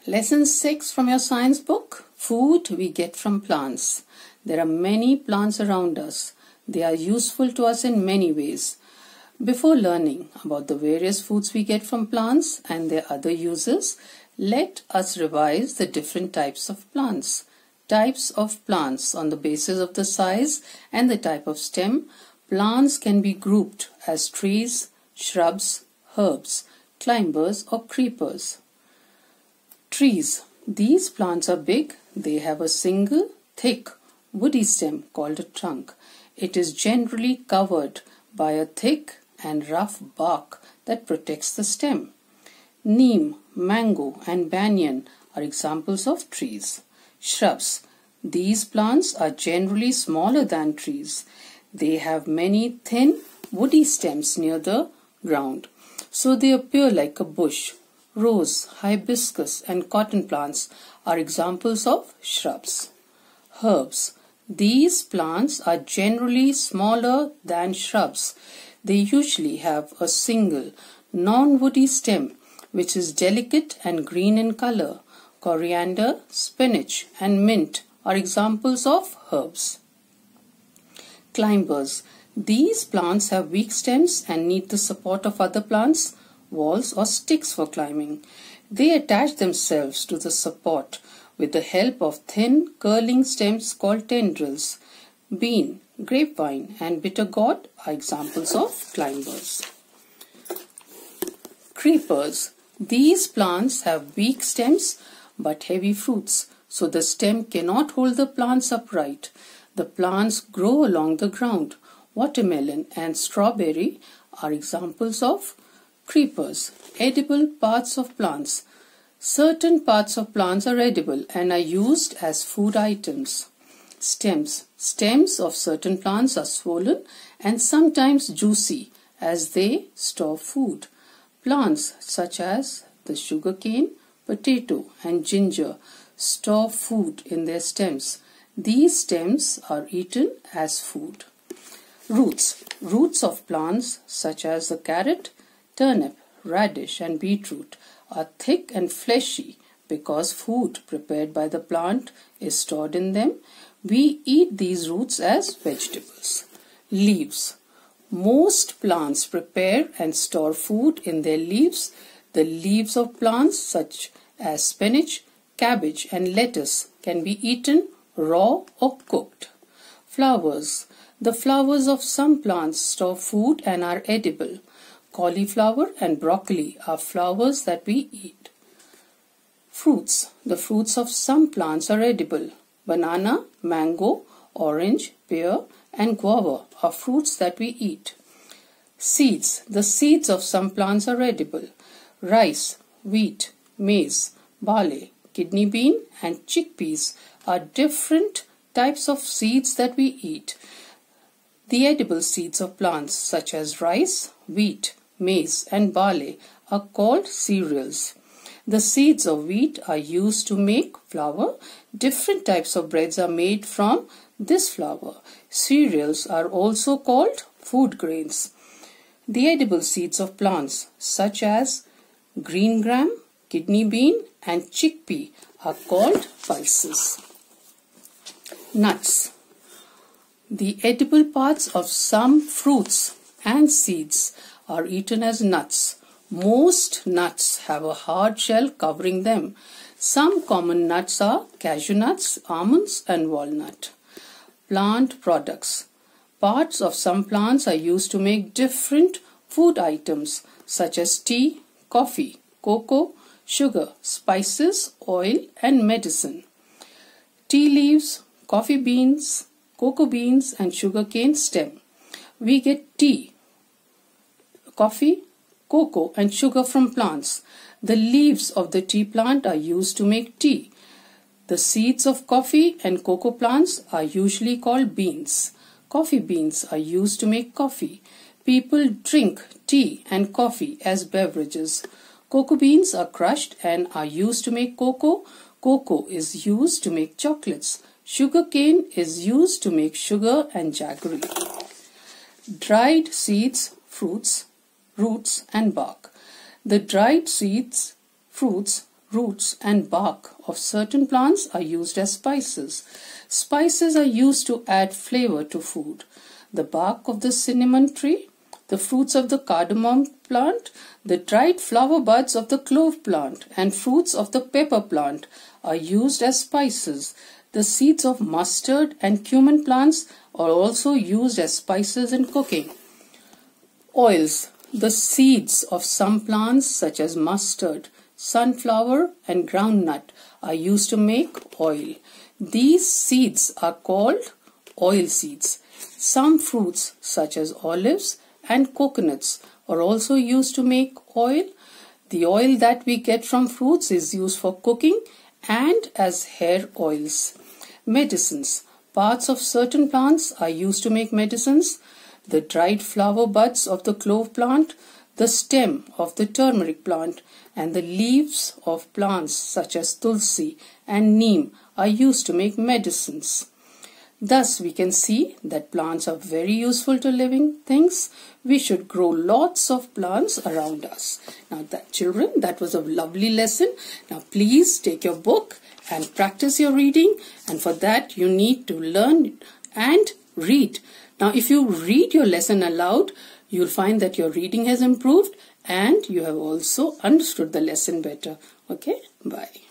Lesson 6 from your science book. Food we get from plants. There are many plants around us. They are useful to us in many ways. Before learning about the various foods we get from plants and their other uses, let us revise the different types of plants. Types of plants on the basis of the size and the type of stem. Plants can be grouped as trees, shrubs, herbs, climbers or creepers. Trees. These plants are big. They have a single, thick, woody stem called a trunk. It is generally covered by a thick and rough bark that protects the stem. Neem, mango and banyan are examples of trees. Shrubs. These plants are generally smaller than trees. They have many thin, woody stems near the ground, so they appear like a bush. Rose, hibiscus and cotton plants are examples of shrubs. Herbs. These plants are generally smaller than shrubs. They usually have a single, non-woody stem which is delicate and green in color. Coriander, spinach and mint are examples of herbs. Climbers. These plants have weak stems and need the support of other plants, walls or sticks for climbing. They attach themselves to the support with the help of thin curling stems called tendrils. Bean, grapevine and bitter gourd are examples of climbers. Creepers. These plants have weak stems but heavy fruits, so the stem cannot hold the plants upright. The plants grow along the ground. Watermelon and strawberry are examples of creepers. Edible parts of plants. Certain parts of plants are edible and are used as food items. Stems. Stems of certain plants are swollen and sometimes juicy as they store food. Plants such as the sugarcane, potato and ginger store food in their stems. These stems are eaten as food. Roots. Roots of plants such as the carrot, turnip, radish and beetroot are thick and fleshy because food prepared by the plant is stored in them. We eat these roots as vegetables. Leaves. Most plants prepare and store food in their leaves. The leaves of plants such as spinach, cabbage and lettuce can be eaten raw or cooked. Flowers. The flowers of some plants store food and are edible. Cauliflower and broccoli are flowers that we eat. Fruits. The fruits of some plants are edible. Banana, mango, orange, pear and guava are fruits that we eat. Seeds. The seeds of some plants are edible. Rice, wheat, maize, barley, kidney bean and chickpeas are different types of seeds that we eat. The edible seeds of plants such as rice, wheat, maize and barley are called cereals. The seeds of wheat are used to make flour. Different types of breads are made from this flour. Cereals are also called food grains. The edible seeds of plants such as green gram, kidney bean and chickpea are called pulses. Nuts. The edible parts of some fruits and seeds are eaten as nuts. Most nuts have a hard shell covering them. Some common nuts are cashew nuts, almonds and walnut. Plant products. Parts of some plants are used to make different food items such as tea, coffee, cocoa, sugar, spices, oil and medicine. Tea leaves, coffee beans, cocoa beans and sugarcane stem. We get tea, coffee, cocoa and sugar from plants. The leaves of the tea plant are used to make tea. The seeds of coffee and cocoa plants are usually called beans. Coffee beans are used to make coffee. People drink tea and coffee as beverages. Cocoa beans are crushed and are used to make cocoa. Cocoa is used to make chocolates. Sugarcane is used to make sugar and jaggery. Dried seeds, fruits, roots and bark. The dried seeds, fruits, roots and bark of certain plants are used as spices. Spices are used to add flavor to food. The bark of the cinnamon tree, the fruits of the cardamom plant, the dried flower buds of the clove plant, and fruits of the pepper plant are used as spices. The seeds of mustard and cumin plants are also used as spices in cooking. Oils. The seeds of some plants such as mustard, sunflower and groundnut are used to make oil. These seeds are called oil seeds. Some fruits such as olives and coconuts are also used to make oil. The oil that we get from fruits is used for cooking and as hair oils. Medicines. Parts of certain plants are used to make medicines. The dried flower buds of the clove plant, the stem of the turmeric plant, and the leaves of plants such as tulsi and neem are used to make medicines. Thus, we can see that plants are very useful to living things. We should grow lots of plants around us. Now, children, that was a lovely lesson. Now, please take your book and practice your reading. And for that, you need to learn and read. Now, if you read your lesson aloud, you'll find that your reading has improved and you have also understood the lesson better. Okay, bye.